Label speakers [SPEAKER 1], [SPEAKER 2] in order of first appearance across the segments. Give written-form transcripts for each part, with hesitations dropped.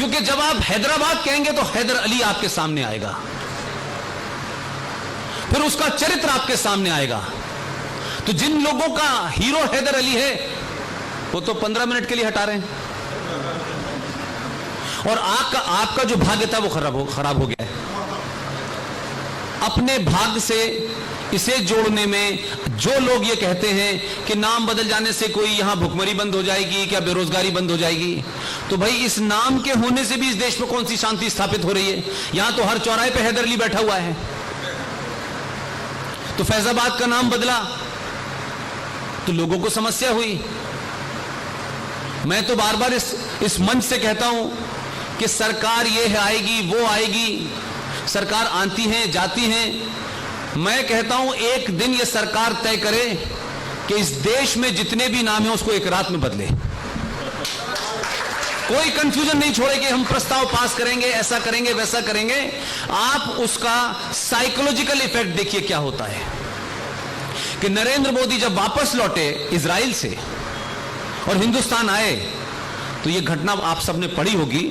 [SPEAKER 1] क्योंकि जब आप हैदराबाद कहेंगे तो हैदर अली आपके सामने आएगा, फिर उसका चरित्र आपके सामने आएगा। तो जिन लोगों का हीरो हैदर अली है वो तो 15 मिनट के लिए हटा रहे हैं, और आपका जो भाग्य था वो खराब हो गया है। अपने भाग्य से इसे जोड़ने में जो लोग ये कहते हैं कि नाम बदल जाने से कोई यहां भुखमरी बंद हो जाएगी, क्या बेरोजगारी बंद हो जाएगी, तो भाई इस नाम के होने से भी इस देश में कौन सी शांति स्थापित हो रही है? यहां तो हर चौराहे पे हैदर अली बैठा हुआ है। तो फैजाबाद का नाम बदला तो लोगों को समस्या हुई। मैं तो बार बार इस मंच से कहता हूं कि सरकार ये है आएगी वो आएगी, सरकार आती है जाती है। मैं कहता हूं एक दिन ये सरकार तय करे कि इस देश में जितने भी नाम हैं उसको एक रात में बदले। कोई कंफ्यूजन नहीं छोड़े कि हम प्रस्ताव पास करेंगे, ऐसा करेंगे वैसा करेंगे। आप उसका साइकोलॉजिकल इफेक्ट देखिए क्या होता है कि नरेंद्र मोदी जब वापस लौटे इजराइल से और हिंदुस्तान आए तो यह घटना आप सबने पढ़ी होगी।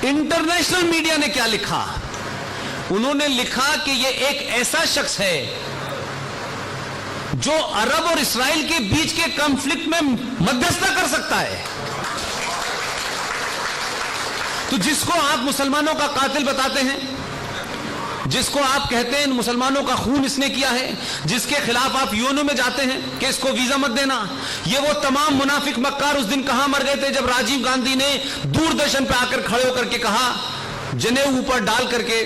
[SPEAKER 1] इंटरनेशनल मीडिया ने क्या लिखा? उन्होंने लिखा कि यह एक ऐसा शख्स है जो अरब और इस्राइल के बीच के कॉन्फ्लिक्ट में मध्यस्थता कर सकता है। तो जिसको आप मुसलमानों का कातिल बताते हैं, जिसको आप कहते हैं मुसलमानों का खून इसने किया है, जिसके खिलाफ आप यूएनओ में जाते हैं कि इसको वीजा मत देना, ये वो तमाम मुनाफिक मक्कार उस दिन कहां मर गए थे जब राजीव गांधी ने दूरदर्शन पर आकर खड़े होकर के कहा, जनेऊ ऊपर डाल करके,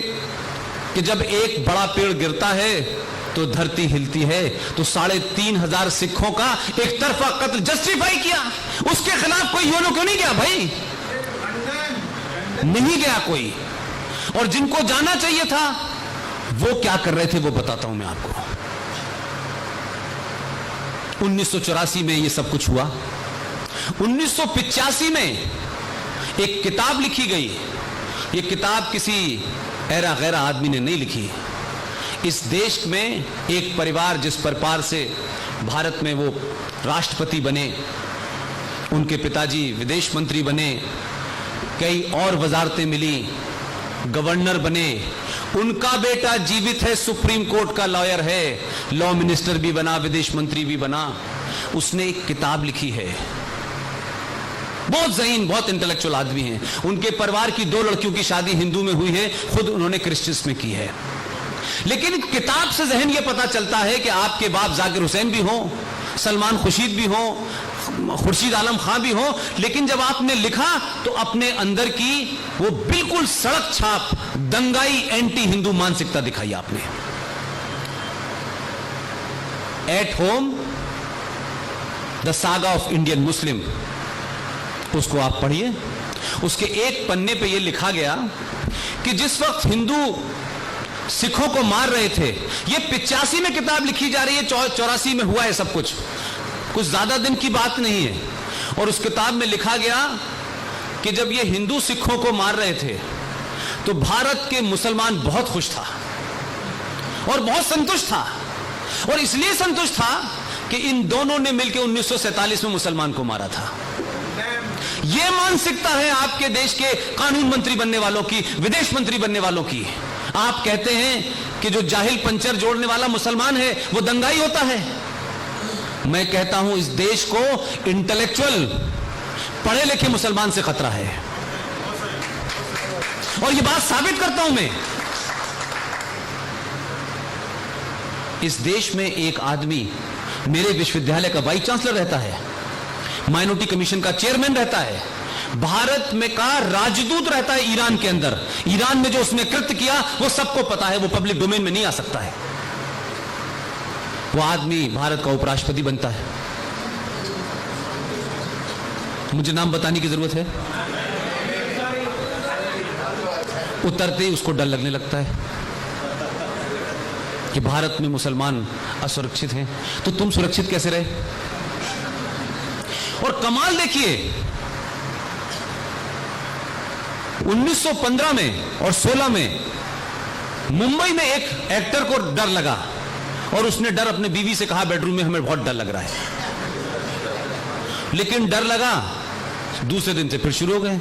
[SPEAKER 1] कि जब एक बड़ा पेड़ गिरता है तो धरती हिलती है। तो 3,500 सिखों का एक तरफा कत्ल जस्टिफाई किया। उसके खिलाफ कोई यूएनओ क्यों नहीं गया भाई? नहीं गया कोई। और जिनको जाना चाहिए था वो क्या कर रहे थे वो बताता हूं मैं आपको। 1984 में ये सब कुछ हुआ। 1985 में एक किताब लिखी गई। ये किताब किसी ऐरा गैरा आदमी ने नहीं लिखी। इस देश में एक परिवार जिस परिवार से भारत में वो राष्ट्रपति बने, उनके पिताजी विदेश मंत्री बने, कई और वजारतें मिली, गवर्नर बने, उनका बेटा जीवित है, सुप्रीम कोर्ट का लॉयर है, लॉ मिनिस्टर भी बना, विदेश मंत्री भी बना। उसने एक किताब लिखी है। बहुत ज़हीन, बहुत इंटेलेक्चुअल आदमी हैं। उनके परिवार की 2 लड़कियों की शादी हिंदू में हुई है, खुद उन्होंने क्रिश्चियंस में की है। लेकिन किताब से ज़हन यह पता चलता है कि आपके बाप जाकिर हुसैन भी हो, सलमान खुर्शीद भी हो, खुर्शीद आलम खां भी हो, लेकिन जब आपने लिखा तो अपने अंदर की वो बिल्कुल सड़क छाप दंगाई एंटी हिंदू मानसिकता दिखाई आपने। At home the saga of Indian Muslim, उसको आप पढ़िए। उसके एक पन्ने पे ये लिखा गया कि जिस वक्त हिंदू सिखों को मार रहे थे, ये 85 में किताब लिखी जा रही है, 84 में हुआ है सब कुछ ज्यादा दिन की बात नहीं है। और उस किताब में लिखा गया कि जब ये हिंदू सिखों को मार रहे थे तो भारत के मुसलमान बहुत खुश था और बहुत संतुष्ट था, और इसलिए संतुष्ट था कि इन दोनों ने मिलकर 1947 में मुसलमान को मारा था। यह मानसिकता है आपके देश के कानून मंत्री बनने वालों की, विदेश मंत्री बनने वालों की। आप कहते हैं कि जो जाहिल पंचर जोड़ने वाला मुसलमान है वो दंगाई होता है। मैं कहता हूं इस देश को इंटेलेक्चुअल पढ़े लिखे मुसलमान से खतरा है, और यह बात साबित करता हूं मैं। इस देश में एक आदमी मेरे विश्वविद्यालय का वाइस चांसलर रहता है, माइनॉरिटी कमीशन का चेयरमैन रहता है, भारत में का राजदूत रहता है ईरान के अंदर। ईरान में जो उसने कृत्य किया वो सबको पता है, वो पब्लिक डोमेन में नहीं आ सकता है। वो आदमी भारत का उपराष्ट्रपति बनता है। मुझे नाम बताने की जरूरत है? उतरते ही उसको डर लगने लगता है कि भारत में मुसलमान असुरक्षित हैं, तो तुम सुरक्षित कैसे रहे? और कमाल देखिए, 1915 में और 16 में मुंबई में एक एक्टर को डर लगा और उसने डर अपने बीवी से कहा बेडरूम में हमें बहुत डर लग रहा है। लेकिन डर लगा, दूसरे दिन से फिर शुरू हो गए।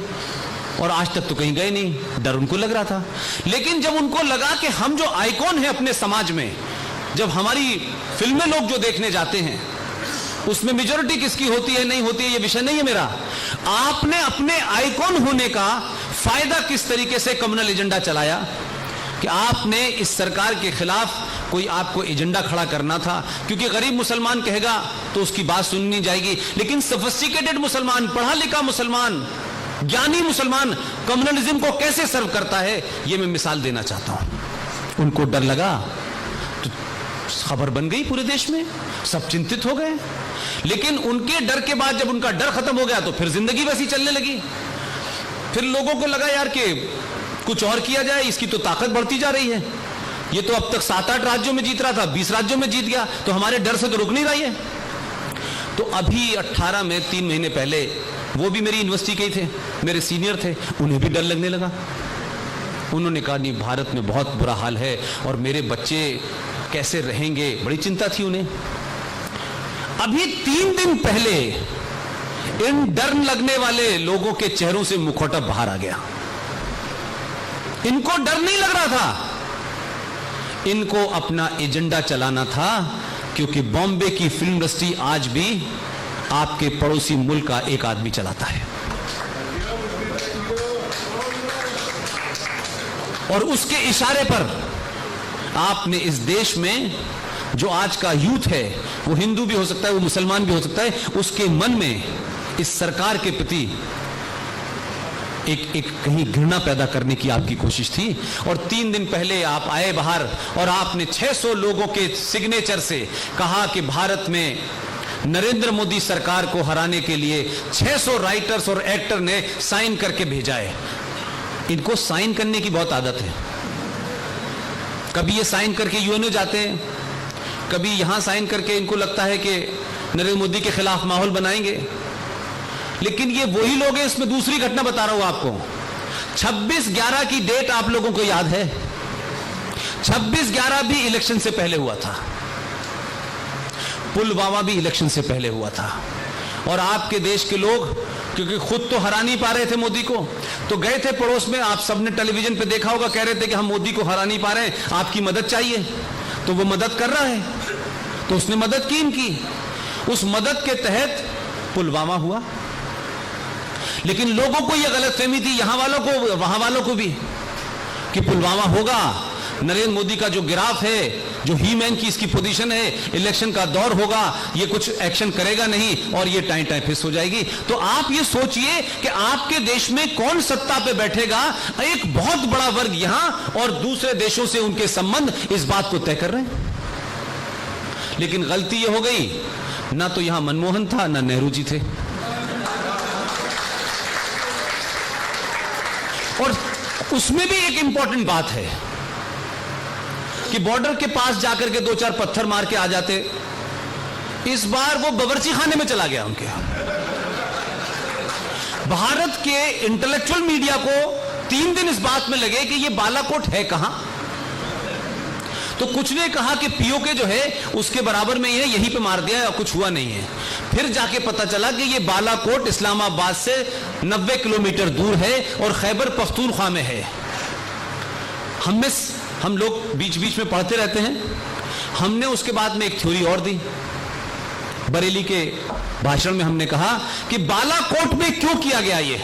[SPEAKER 1] और आज तक तो कहीं गए नहीं, डर उनको लग रहा था। लेकिन जब उनको लगा कि हम जो आइकॉन है अपने समाज में, जब हमारी फिल्में लोग जो देखने जाते हैं उसमें मेजॉरिटी किसकी होती है नहीं होती है ये विषय नहीं है मेरा, आपने अपने आइकॉन होने का फायदा किस तरीके से कम्युनल एजेंडा चलाया कि आपने इस सरकार के खिलाफ कोई आपको एजेंडा खड़ा करना था, क्योंकि गरीब मुसलमान कहेगा तो उसकी बात सुननी जाएगी, लेकिन सोफिस्टिकेटेड मुसलमान, पढ़ा लिखा मुसलमान, ज्ञानी मुसलमान कम्युनलिज्म को कैसे सर्व करता है ये मैं मिसाल देना चाहता हूं। उनको डर लगा तो खबर बन गई पूरे देश में, सब चिंतित हो गए। लेकिन उनके डर के बाद जब उनका डर खत्म हो गया तो फिर जिंदगी वैसी चलने लगी। फिर लोगों को लगा यार कि कुछ और किया जाए, इसकी तो ताकत बढ़ती जा रही है, ये तो अब तक 7-8 राज्यों में जीत रहा था, 20 राज्यों में जीत गया, तो हमारे डर से तो रुक नहीं रही है। तो अभी 18 में 3 महीने पहले वो भी मेरी यूनिवर्सिटी के ही थे, मेरे सीनियर थे, उन्हें भी डर लगने लगा। उन्होंने कहा नहीं भारत में बहुत बुरा हाल है और मेरे बच्चे कैसे रहेंगे, बड़ी चिंता थी उन्हें। अभी 3 दिन पहले इन डर लगने वाले लोगों के चेहरों से मुखौटा बाहर आ गया। इनको डर नहीं लग रहा था, इनको अपना एजेंडा चलाना था, क्योंकि बॉम्बे की फिल्म इंडस्ट्री आज भी आपके पड़ोसी मुल्क का एक आदमी चलाता है और उसके इशारे पर आपने इस देश में जो आज का यूथ है, वो हिंदू भी हो सकता है, वो मुसलमान भी हो सकता है, उसके मन में इस सरकार के प्रति एक कहीं घृणा पैदा करने की आपकी कोशिश थी। और 3 दिन पहले आप आए बाहर और आपने 600 लोगों के सिग्नेचर से कहा कि भारत में नरेंद्र मोदी सरकार को हराने के लिए 600 राइटर्स और एक्टर ने साइन करके भेजा है। इनको साइन करने की बहुत आदत है, कभी ये साइन करके यूएनओ जाते हैं, कभी यहां साइन करके इनको लगता है कि नरेंद्र मोदी के खिलाफ माहौल बनाएंगे। लेकिन ये वही लोग हैं, इसमें दूसरी घटना बता रहा हूं आपको। 26/11 की डेट आप लोगों को याद है? 26/11 भी इलेक्शन से पहले हुआ था, पुलवामा भी इलेक्शन से पहले हुआ था। और आपके देश के लोग क्योंकि खुद तो हरा नहीं पा रहे थे मोदी को, तो गए थे पड़ोस में, आप सबने टेलीविजन पे देखा होगा, कह रहे थे कि हम मोदी को हरा नहीं पा रहे, आपकी मदद चाहिए। तो वो मदद कर रहा है, तो उसने मदद की इनकी, उस मदद के तहत पुलवामा हुआ। लेकिन लोगों को यह गलतफहमी थी, यहां वालों को वहां वालों को भी, कि पुलवामा होगा, नरेंद्र मोदी का जो गिराफ है, जो ही मैन की इसकी पोजीशन है, इलेक्शन का दौर होगा, ये कुछ एक्शन करेगा नहीं और ये टाइम फिस हो जाएगी। तो आप ये सोचिए कि आपके देश में कौन सत्ता पे बैठेगा, एक बहुत बड़ा वर्ग यहां और दूसरे देशों से उनके संबंध इस बात को तय कर रहे हैं। लेकिन गलती ये हो गई, ना तो यहां मनमोहन था ना नेहरू जी थे, और उसमें भी एक इंपॉर्टेंट बात है कि बॉर्डर के पास जाकर के 2-4 पत्थर मार के आ जाते, इस बार वो बावर्ची खाने में चला गया उनके। भारत के इंटेलेक्चुअल मीडिया को 3 दिन इस बात में लगे कि ये बालाकोट है कहां। तो कुछ ने कहा कि पीओके जो है उसके बराबर में ही है, यहीं पे मार दिया है और कुछ हुआ नहीं है। फिर जाके पता चला कि ये बालाकोट इस्लामाबाद से 90 किलोमीटर दूर है और खैबर पख्तूनख्वा में है। हम लोग बीच बीच में पढ़ते रहते हैं। हमने उसके बाद में एक थ्योरी और दी, बरेली के भाषण में हमने कहा कि बालाकोट में क्यों किया गया ये।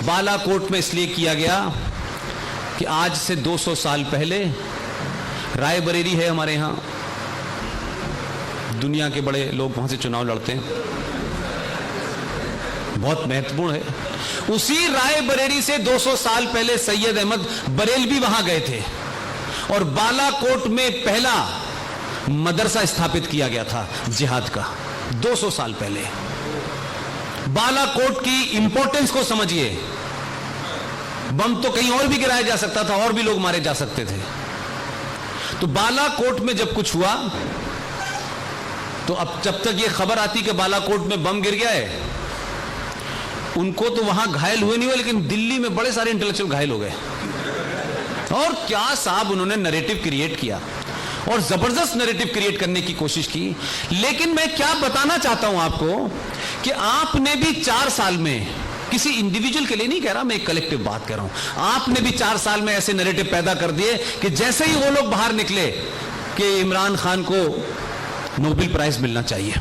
[SPEAKER 1] बालाकोट में इसलिए किया गया कि आज से 200 साल पहले रायबरेली है हमारे यहां, दुनिया के बड़े लोग वहां से चुनाव लड़ते हैं, बहुत महत्वपूर्ण है। उसी रायबरेली से 200 साल पहले सैयद अहमद बरेलवी वहां गए थे और बालाकोट में पहला मदरसा स्थापित किया गया था जिहाद का, 200 साल पहले। बालाकोट की इंपॉर्टेंस को समझिए। बम तो कहीं और भी गिराया जा सकता था और भी लोग मारे जा सकते थे। तो बालाकोट में जब कुछ हुआ तो अब जब तक ये खबर आती कि बालाकोट में बम गिर गया है, उनको तो वहां घायल हुए नहीं हुए, लेकिन दिल्ली में बड़े सारे इंटेलेक्चुअल घायल हो गए। और क्या साहब उन्होंने नैरेटिव क्रिएट किया और जबरदस्त नैरेटिव क्रिएट करने की कोशिश की। लेकिन मैं क्या बताना चाहता हूं आपको कि आपने भी 4 साल में किसी इंडिविजुअल के लिए नहीं कह रहा, मैं एक कलेक्टिव बात कर रहा हूं। आपने भी 4 साल में ऐसे नैरेटिव पैदा कर दिए कि जैसे ही वो लोग बाहर निकले कि इमरान खान को नोबेल प्राइज मिलना चाहिए,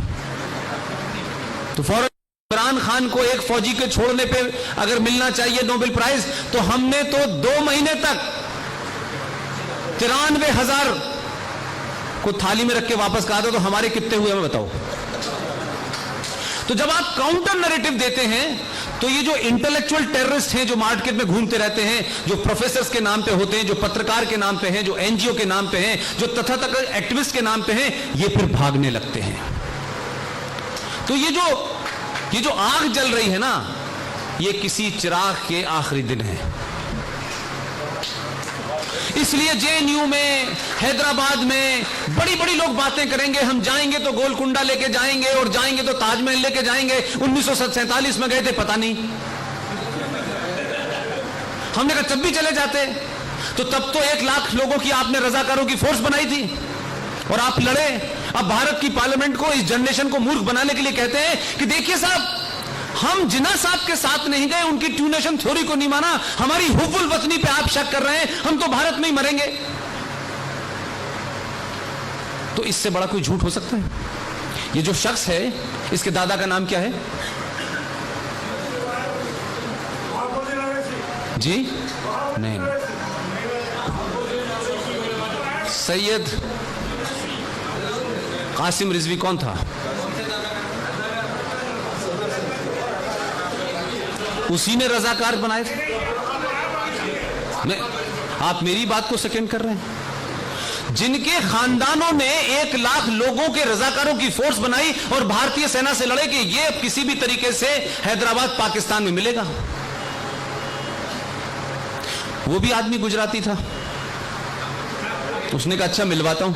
[SPEAKER 1] तो फौरन इमरान खान को एक फौजी के छोड़ने पे अगर मिलना चाहिए नोबेल प्राइज, तो हमने तो 2 महीने तक 93,000 को थाली में रख के वापस कहा था, तो हमारे कितने हुए हमें बताओ। तो जब आप काउंटर नैरेटिव देते हैं तो ये जो इंटेलेक्चुअल टेररिस्ट हैं जो मार्केट में घूमते रहते हैं, जो प्रोफेसर्स के नाम पे होते हैं, जो पत्रकार के नाम पे हैं, जो एनजीओ के नाम पे हैं, जो तथाकथित एक्टिविस्ट के नाम पे हैं, ये फिर भागने लगते हैं। तो ये जो आग जल रही है ना, ये किसी चिराग के आखिरी दिन है। इसलिए जेएनयू में, हैदराबाद में बड़ी बड़ी लोग बातें करेंगे, हम जाएंगे तो गोलकुंडा लेके जाएंगे और जाएंगे तो ताजमहल लेके जाएंगे। 1947 में गए थे, पता नहीं, हमने कहा तब भी चले जाते। तो तब तो 1 लाख लोगों की आपने रजाकारों की फोर्स बनाई थी और आप लड़े। अब भारत की पार्लियामेंट को, इस जनरेशन को मूर्ख बनाने के लिए कहते हैं कि देखिए साहब, हम जिन्ना साहब के साथ नहीं गए, उनकी ट्यूनेशन थ्योरी को नहीं माना, हमारी हुब्बुल वतनी पे आप शक कर रहे हैं, हम तो भारत में ही मरेंगे। तो इससे बड़ा कोई झूठ हो सकता है? ये जो शख्स है, इसके दादा का नाम क्या है जी? नहीं, सैयद कासिम रिजवी कौन था? उसी ने रजाकार बनाए थे। नहीं, आप मेरी बात को सेकंड कर रहे हैं। जिनके खानदानों ने 1 लाख लोगों के रजाकारों की फोर्स बनाई और भारतीय सेना से लड़े कि ये अब किसी भी तरीके से हैदराबाद पाकिस्तान में मिलेगा। वो भी आदमी गुजराती था, उसने कहा अच्छा मिलवाता हूं,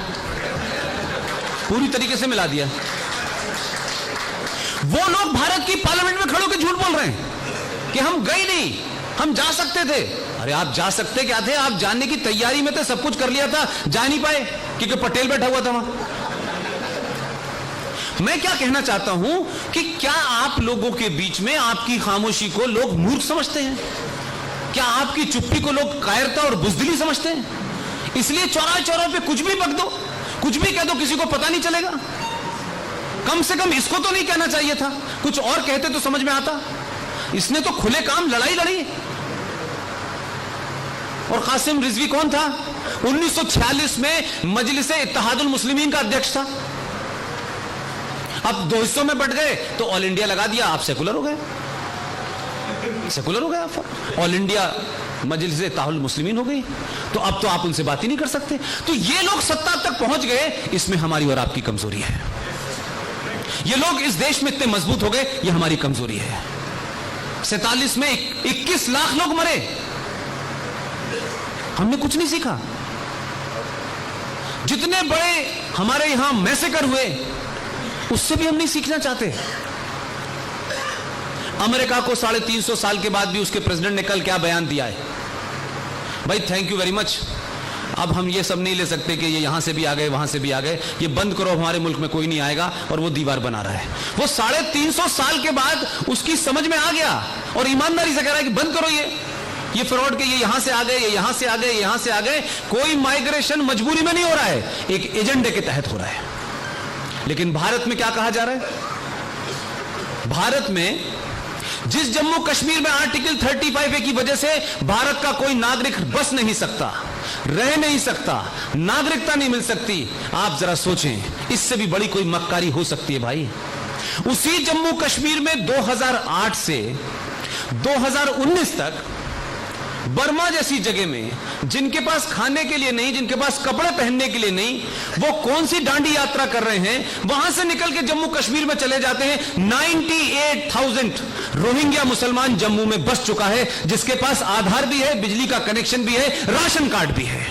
[SPEAKER 1] पूरी तरीके से मिला दिया। वो लोग भारत की पार्लियामेंट में खड़े होकर झूठ बोल रहे हैं कि हम गए नहीं, हम जा सकते थे। अरे आप जा सकते क्या थे? आप जाने की तैयारी में थे, सब कुछ कर लिया था, जा नहीं पाए क्योंकि पटेल बैठा हुआ था वहां। मैं क्या कहना चाहता हूं कि क्या आप लोगों के बीच में आपकी खामोशी को लोग मूर्ख समझते हैं? क्या आपकी चुप्पी को लोग कायरता और बुज़दिली समझते हैं? इसलिए चौराहे पे कुछ भी बक दो, कुछ भी कह दो, किसी को पता नहीं चलेगा। कम से कम इसको तो नहीं कहना चाहिए था, कुछ और कहते तो समझ में आता। इसने तो खुले काम लड़ाई लड़ी। और कासिम रिजवी कौन था? 1946 में मजलिस इत्तेहादुल मुस्लिमीन का अध्यक्ष था। अब 2 हिस्सों में बट गए तो ऑल इंडिया लगा दिया, आप सेकुलर हो गए, सेकुलर हो गए आप, ऑल इंडिया मजलिस इत्तेहादुल मुस्लिमीन हो गई। तो अब तो आप उनसे बात ही नहीं कर सकते। तो ये लोग सत्ता तक पहुंच गए, इसमें हमारी और आपकी कमजोरी है। ये लोग इस देश में इतने मजबूत हो गए, ये हमारी कमजोरी है। 47 में 21 लाख लोग मरे, हमने कुछ नहीं सीखा। जितने बड़े हमारे यहां मैसेकर हुए, उससे भी हम नहीं सीखना चाहते। अमेरिका को 350 साल के बाद भी उसके प्रेसिडेंट ने कल क्या बयान दिया है? भाई थैंक यू वेरी मच, अब हम ये सब नहीं ले सकते कि ये यहां से भी आ गए, वहां से भी आ गए, ये बंद करो, हमारे मुल्क में कोई नहीं आएगा। और वो दीवार बना रहा है। वो 350 साल के बाद उसकी समझ में आ गया और ईमानदारी से कह रहा है कि बंद करो ये फ्रॉड के, ये यहां से आ गए, ये यहां से आ गए, यहां से आ गए। कोई माइग्रेशन मजबूरी में नहीं हो रहा है, एक एजेंडे के तहत हो रहा है। लेकिन भारत में क्या कहा जा रहा है? भारत में जिस जम्मू कश्मीर में आर्टिकल 35A की वजह से भारत का कोई नागरिक बस नहीं सकता, रह नहीं सकता, नागरिकता नहीं मिल सकती, आप जरा सोचें, इससे भी बड़ी कोई मक्कारी हो सकती है भाई? उसी जम्मू कश्मीर में 2008 से 2019 तक बर्मा जैसी जगह में जिनके पास खाने के लिए नहीं, जिनके पास कपड़े पहनने के लिए नहीं, वो कौन सी डांडी यात्रा कर रहे हैं? वहां से निकल के जम्मू कश्मीर में चले जाते हैं। 98,000 रोहिंग्या मुसलमान जम्मू में बस चुका है, जिसके पास आधार भी है, बिजली का कनेक्शन भी है, राशन कार्ड भी है।